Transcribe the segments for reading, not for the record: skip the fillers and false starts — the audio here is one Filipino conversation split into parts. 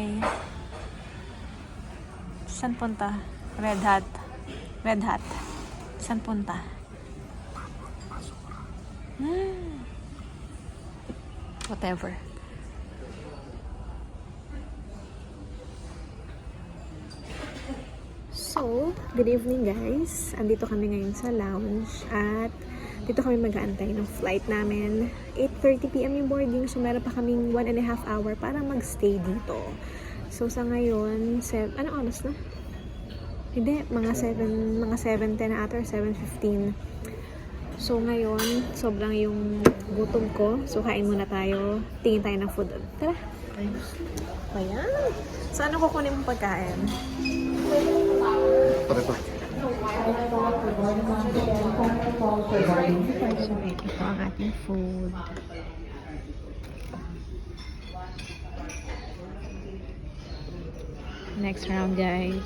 Hi. Saan punta? Red Hat. Red Hat. Saan punta? Whatever. So, good evening guys. Andito kami ngayon sa lounge at dito kami mag-aantay ng flight namin. 8:30 PM yung boarding, so meron pa kaming 1.5 hour para mag-stay dito. So, sa ngayon, ano oras na? Hindi, mga 7:10 na ata or 7:15. So, ngayon, sobrang yung gutom ko. So, kain muna tayo. Tingin tayo ng food. Tara! Ayan. So, ano kukunin mong pagkain? So, ito ang ating food. Next round, guys.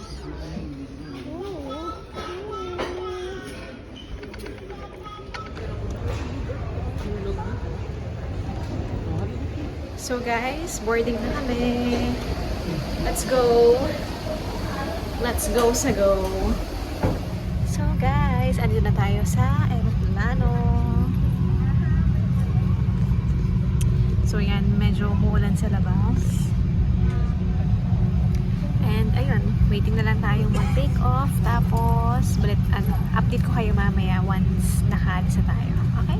So guys, boarding na kami. Let's go. Let's go sa go. So guys, andito na tayo sa aeroplano. So yan, medyo umuulan sa labas. And ayun, waiting na lang tayo mag-take off. Tapos, update ko kayo mamaya once nakaalis na tayo. Okay?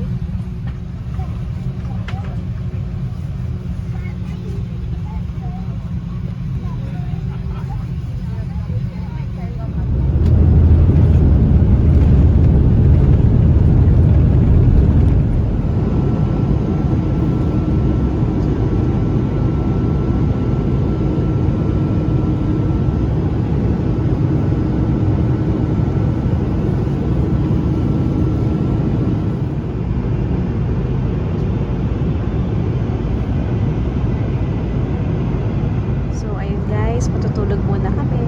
Matutulog muna kami.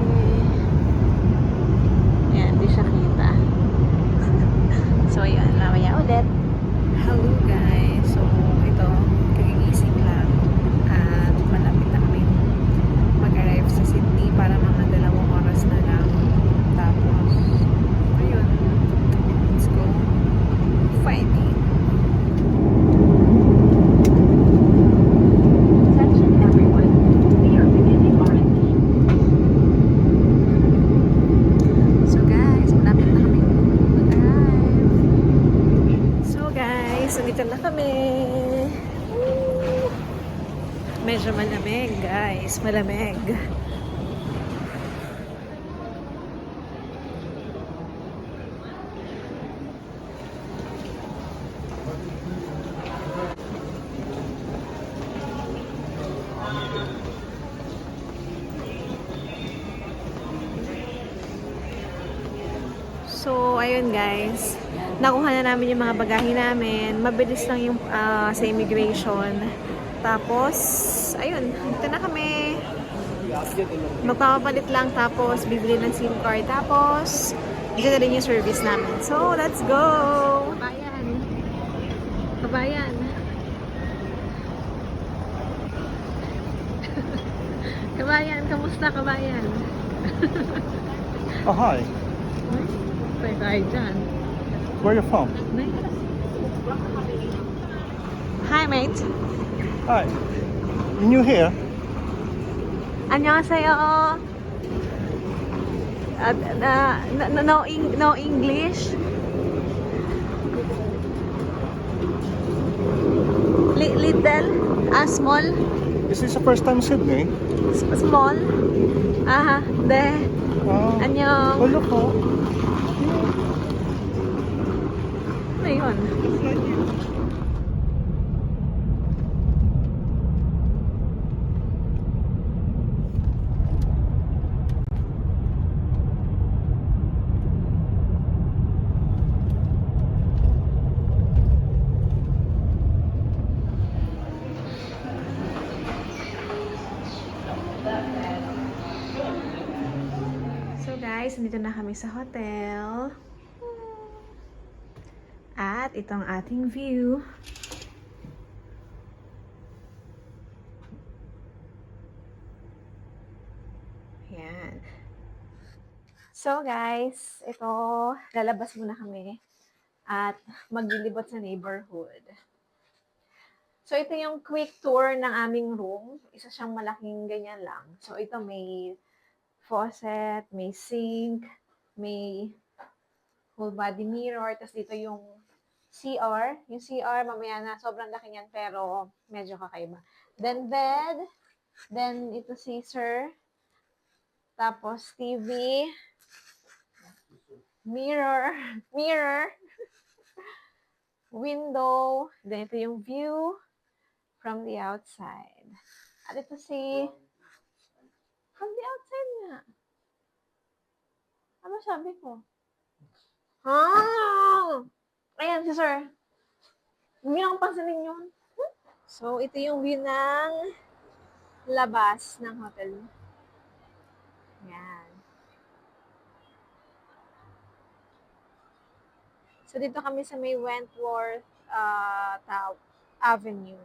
Yan, di siya kita. So, yan. Mamaya ulit. Hello, guys. So, ito. Kagigising lang. At malapit na kami mag-arrive sa Sydney para mga 2 oras na lang. Tapos, ayun. Let's go. Fighting. So, dito na kami. Medyo malamig, guys. Malamig. So, ayun guys. Nakuha na namin yung mga bagahe namin. Mabilis lang yung sa immigration. Tapos, ayun. Dito na kami. Magpapapalit lang. Tapos, bibili ng SIM card. Tapos, dito na rin yung service namin. So, let's go! Kabayan. Kabayan. Kabayan, kamusta kabayan? Oh, hi. Pwede tayo dyan. Where are you from? Hi, mate. Hi. You new here? 안녕하세요. No English. Little, small. Is this the first time in Sydney? Small. Aha, de. Oh. 안녕. Oh, look, oh. Ano yun? So guys, nandito na kami sa hotel. At ito ang ating view. Yan. So guys, ito, lalabas muna kami at maglilibot sa neighborhood. So ito yung quick tour ng aming room. Isa siyang malaking ganyan lang. So ito may faucet, may sink, may full body mirror, tapos dito yung CR. Yung CR, mamaya na, sobrang laki niyan, pero medyo kakaiba. Then bed, then ito scissor, tapos TV, mirror, window, then ito yung view from the outside. At ito from the outside nga. Ano sabi ko? Ayan, si sir. Hindi lang pansinin yun. So, ito yung view ng labas ng hotel. Yan. So, dito kami sa may Wentworth Avenue.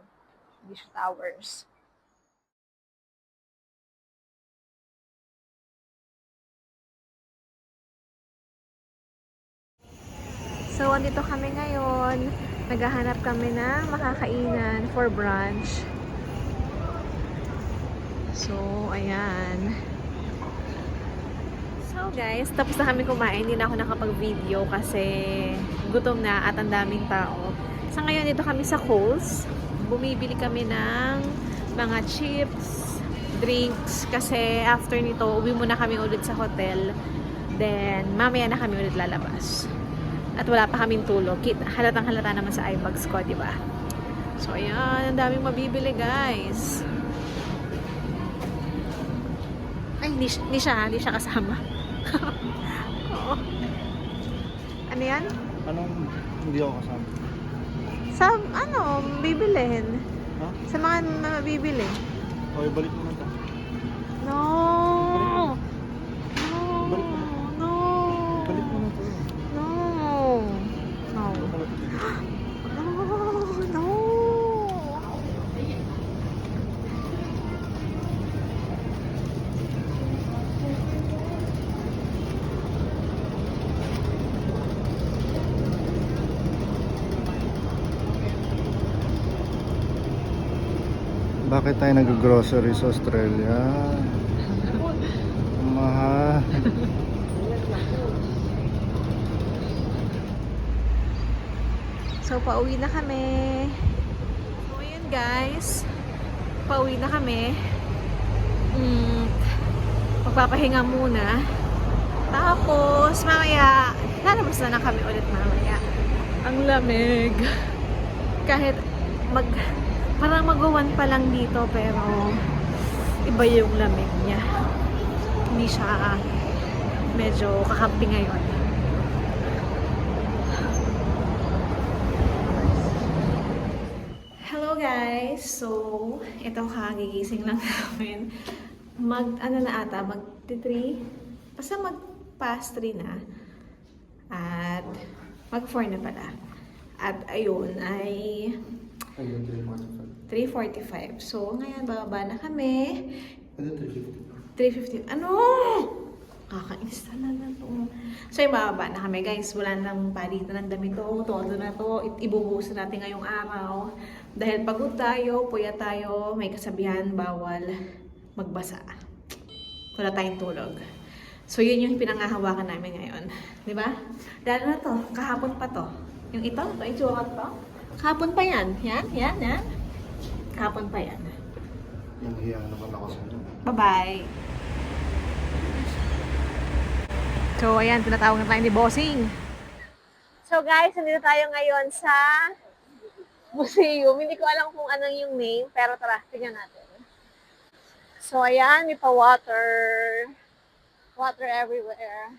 Beach Towers. So, andito kami ngayon. Naghahanap kami ng makakainan for brunch. So, ayan. So, guys, tapos na kami kumain. Hindi na ako nakapag-video kasi gutom na at ang daming tao. Sa ngayon, dito kami sa Kohl's. Bumibili kami ng mga chips, drinks, kasi after nito, uwi muna kami ulit sa hotel. Then, mamaya na kami ulit lalabas. At wala pa kaming tulog. Halatang halata naman sa eyebags ko, di ba? So, ayan. Ang daming mabibili, guys. Ay, hindi siya kasama. Oo. Ano yan? Anong hindi ako kasama? Sa, bibilhin. Ha? Sa mga mabibili. Okay, balik mo na ito. No! No! Balik mo na. No! Balik mo na ito. No! No! No! No! Bakit tayo nag-grocery sa Australia? Mahal. So, pauwi na kami. So, ayun guys. Pauwi na kami. Magpapahinga muna. Tapos, mamaya, lalabas na kami ulit mamaya. Ang lamig. Kahit parang mag-1 pa lang dito, pero iba yung lamig niya. Hindi siya medyo kakampi ngayon. Hello guys! So, ito kagigising lang namin. Mag-3. Basta mag-past 3 na. At mag-4 na pala. At ayun, ay 3:45. So, ngayon, bababa na kami. 3:50. Ano? Kakainis na to. So, yung bababa na kami, guys. Wala nang palitan ng damit to. Todo na to. Ibubuhos natin ngayong araw. Dahil pagod tayo, puya tayo, may kasabihan, bawal magbasa. Wala tayong tulog. So, yun yung pinangahawakan namin ngayon. Di ba? Lalo na to. Kahapon pa to. Yung ito itsura to. Kahapon pa yan. Yan. Kahapon pa yan. Naghihiyang naman ako sa inyo. Bye-bye. So, ayan, tinatawag na tayo ni Bossing. So, guys, nandito tayo ngayon sa museum. Hindi ko alam kung anong yung name, pero tara, tingnan natin. So, ayan, may pa-water. Water everywhere.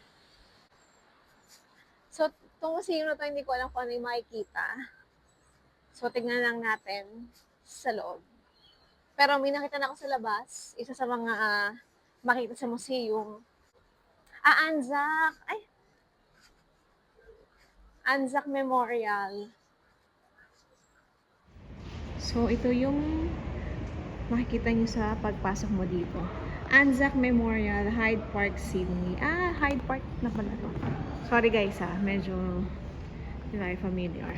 So, itong museum na to, hindi ko alam kung ano yung makikita. So, tignan lang natin sa loob. Pero may nakita na ako sa labas. Isa sa mga makita sa museum. Anzac! Anzac Memorial. So, ito yung makikita nyo sa pagpasok mo dito. Anzac Memorial, Hyde Park, Sydney. Ah, Hyde Park na pala to. Sorry guys medyo hindi tayo familiar.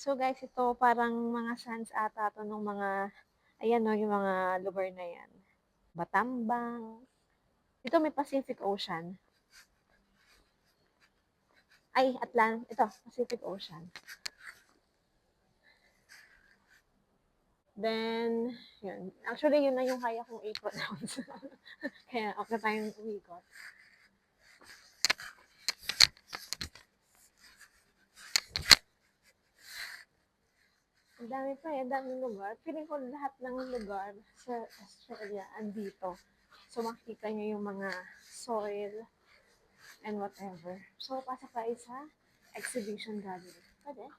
So guys, ito parang mga sands ata to ng mga, ayan no, yung mga lugar na yan. Batambang. Dito may Pacific Ocean. Ay, ito, Pacific Ocean. Then, yun. Actually, yun na yung kaya kong i-pronounce. Kaya, okay tayong umikot. Ang dami pa ang daming lugar. Feeling ko lahat ng lugar sa Australia andito. So, makikita nyo yung mga soil and whatever. So, pasok tayo sa exhibition gallery. Pwede?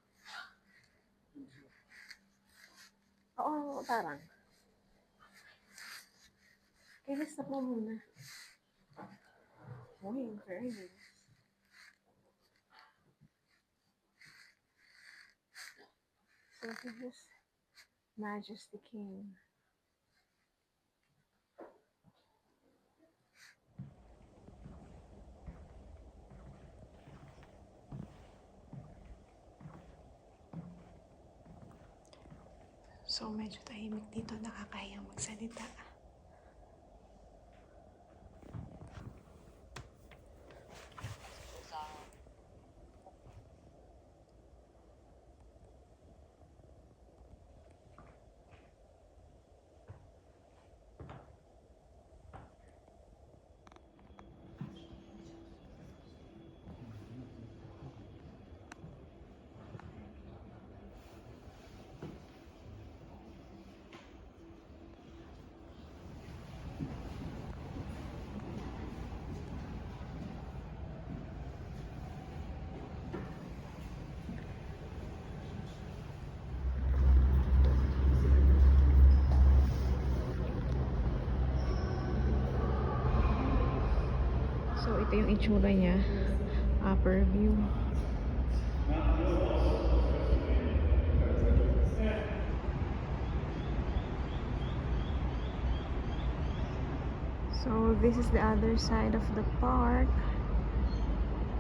Oo, parang. Kaya stop mo muna. Uy, very nice. So, this is Majesty King. So, medyo tahimik dito, nakakahiyang magsalita. So, ito yung itsura niya. Upper view. So, this is the other side of the park.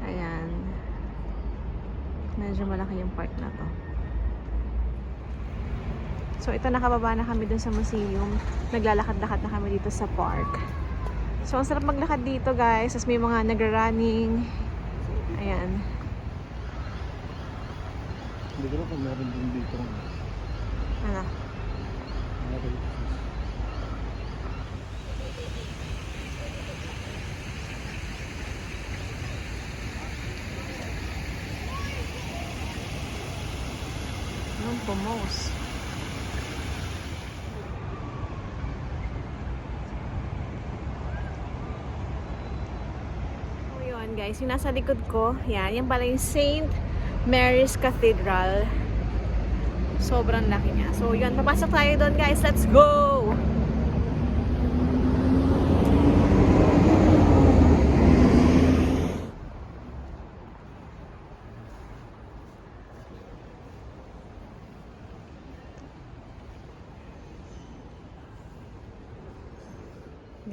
Ayan. Medyo malaki yung park na to. So, ito nakababa na kami dun sa museum. Naglalakad-lakad na kami dito sa park. So, ang sarap maglakad dito guys. Tapos may mga nagra-running. Ayan. Hindi ko kung meron din dito. Ano? Anong pumos? Guys, yung nasa likod ko, yan pala yung St. Mary's Cathedral. Sobrang laki niya. So, yun, papasok tayo doon guys. Let's go!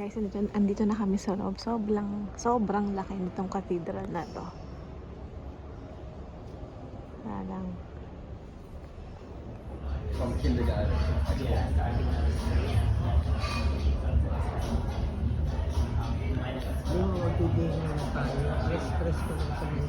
Guys, andito na kami sa loob. Sobrang laki nitong cathedral na to. Parang From kindergarten. Yung magtitihin na tayo, stress ko lang sa mga.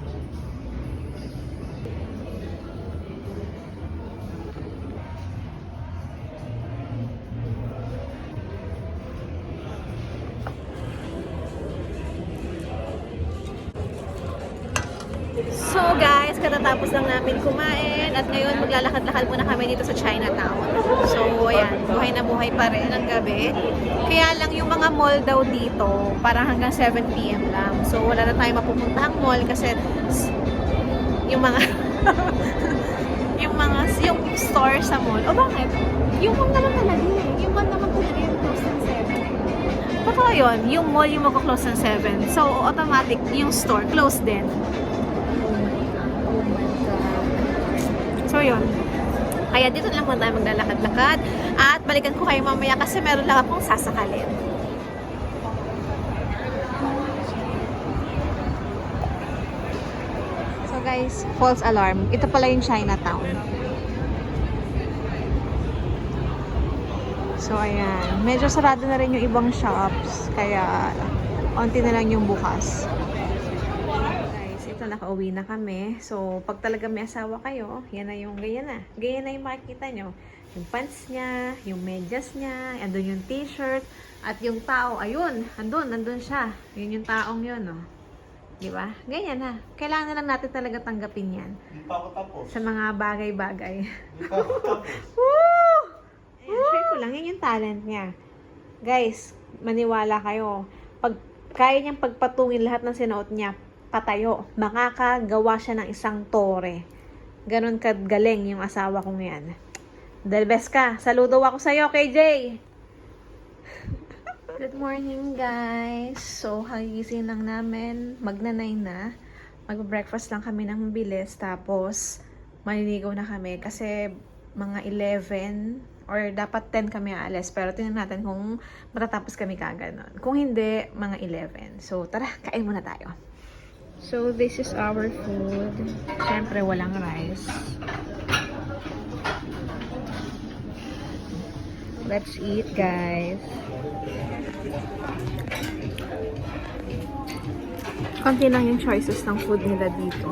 So guys, katatapos lang namin kumain at ngayon maglalakad-lakad muna kami dito sa Chinatown. So ayan, buhay na buhay pa rin ang gabi. Kaya lang yung mga mall daw dito, parang hanggang 7 PM lang. So wala na tayong mapupuntahang mall kasi yung mga yung store sa mall. O bakit? Yung mall naman talaga eh. Yung mall naman talaga yung close ng 7. Totoo yun. Yung mall yung magka-close ng 7. So, automatic, yung store, close din. Oh my God. So, yun. Kaya dito lang po tayo maglalakad-lakad. At balikan ko kayo mamaya kasi meron lang akong sasakalin. So guys, false alarm. Ito pala yung Chinatown. So ayan, medyo sarado na rin yung ibang shops. Kaya, onti na lang yung bukas. Guys, ito nakauwi na kami. So, pag talaga may asawa kayo, yan na yung ganyan na. Ganyan na yung makikita nyo. Yung pants niya, yung medyas niya, andun yung t-shirt, at yung tao, ayun, andun siya. Yun yung taong yun, no? Diba? Ganyan na. Kailangan na lang natin talaga tanggapin yan. Hindi pa ako tapos. Sa mga bagay-bagay. Hindi pa ako tapos. Woo! Ayan, share ko lang. Yan yung talent niya. Guys, maniwala kayo. Pag kaya niyang pagpatungin lahat ng sinuot niya, patayo. Makakagawa siya ng isang tore. Ganon kagaling yung asawa kong yan. The best ka. Saludo ako sa'yo, KJ! Good morning, guys! So, hagising lang namin. Magna-9 na. Mag-breakfast lang kami ng bilis. Tapos, maliligaw na kami. Kasi, mga 11 or dapat 10 kami aalis. Pero, tingnan natin kung matatapos kami kaagad nun. Kung hindi, mga 11. So, tara, kain muna tayo. So, this is our food. Siyempre, walang rice. Let's eat, guys. Konti lang yung choices ng food nila dito.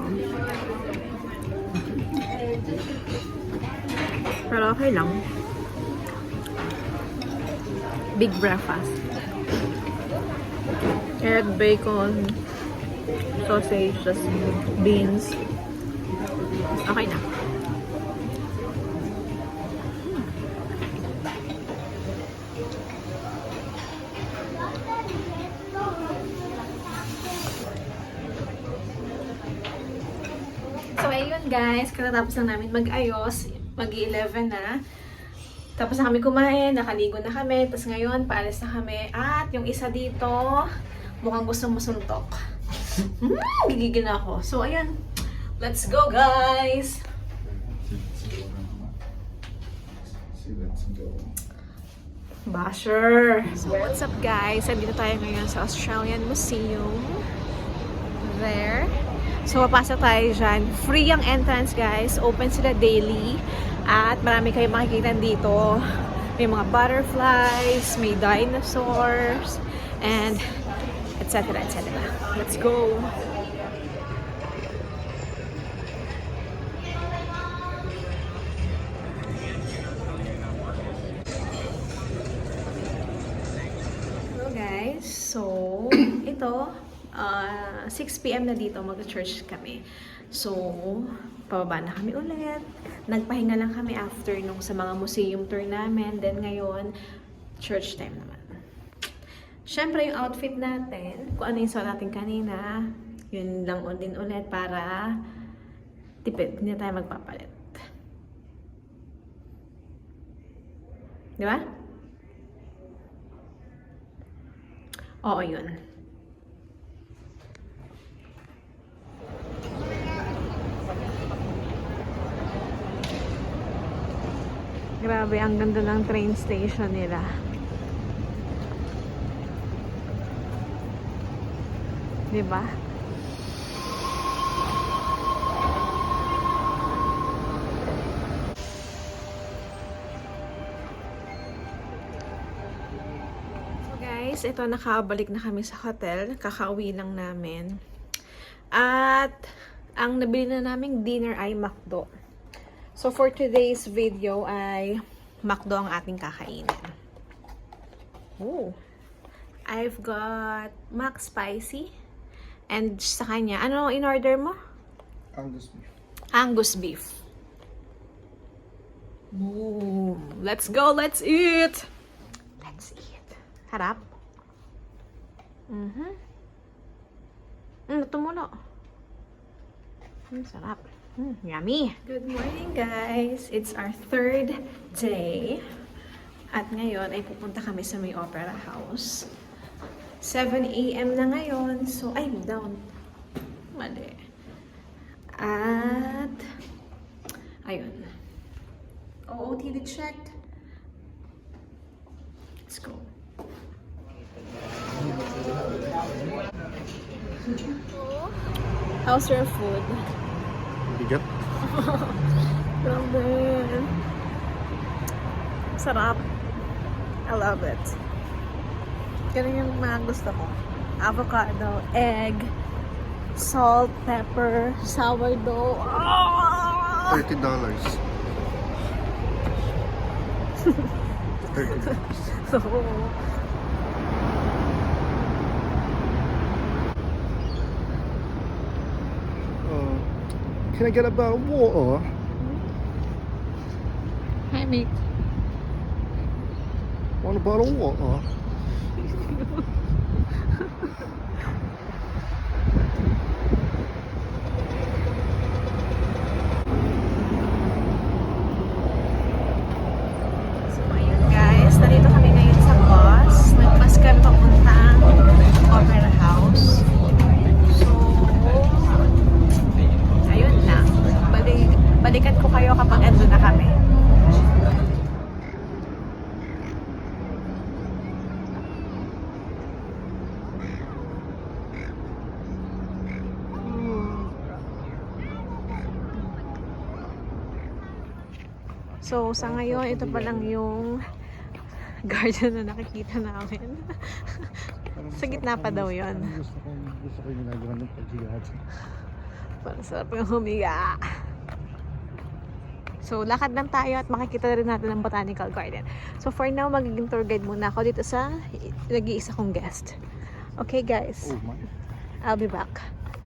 Pero okay lang. Big breakfast. Egg, bacon, sausage, just beans. Okay na. So, ayun guys, katatapos lang namin mag-ayos, mag-11 na. Tapos na kami kumain, nakaligo na kami, tapos ngayon, paalis na kami. At yung isa dito, mukhang gustong masuntok. Gigigil na ako. So, ayun, let's go guys! Let's go. Basher! So, what's up guys? Andito tayo ngayon sa Australian Museum. There. So, papasok tayo dyan. Free ang entrance, guys. Open sila daily. At marami kayong makikita dito. May mga butterflies, may dinosaurs, and etc. etc. Let's go! Hello, guys. So, ito, 6 PM na dito, mag-church kami. So, pababa na kami ulit. Nagpahinga lang kami after nung sa mga museum tour namin. Then ngayon, church time naman. Siyempre, yung outfit natin, kung ano yung suot natin kanina, yun lang din ulit para tipid. Hindi na tayo magpapalit. Di ba? Oo, yun. Grabe, ang ganda ng train station nila. Diba? So guys, ito nakabalik na kami sa hotel. Kakauwi lang namin. At ang nabili na naming dinner ay McDo. So, for today's video ay McDo ang ating kakainin. Oh, I've got Mac Spicy. And sa kanya, ano in-order mo? Angus beef. Angus beef. Ooh, let's go, let's eat! Let's eat. Harap. Tumulo. Sarap. Yummy! Good morning, guys! It's our third day. At ngayon ay pupunta kami sa may Opera House. 7 a.m. na ngayon. So, ay, down. Mali. At, ayun. OOTD checked. Let's go. How's your food? Bigat. Grabe. Sarap. I love it. Ganun yung mga gusto ko. Avocado, egg, salt, pepper, sourdough. Ah! $30. $30. So, Can I get a bottle of water? hi, mate. Want a bottle of water? So, ayun guys. Nandito kami ngayon sa bus. Nag-bus kami papuntang Opera House. So, ayun na. Balikan ko kayo kapag ando na kami. So, sa ngayon, ito pa lang yung garden na nakikita namin. Sa gitna pa daw yun. Gusto ko yung ginagawa ng pag-jihad. Parang sarap yung humiga. So, lakad lang tayo at makikita rin natin ang botanical garden. So, for now, magiging tour guide muna ako dito sa nag-iisa kong guest. Okay, guys. Oh my. I'll be back.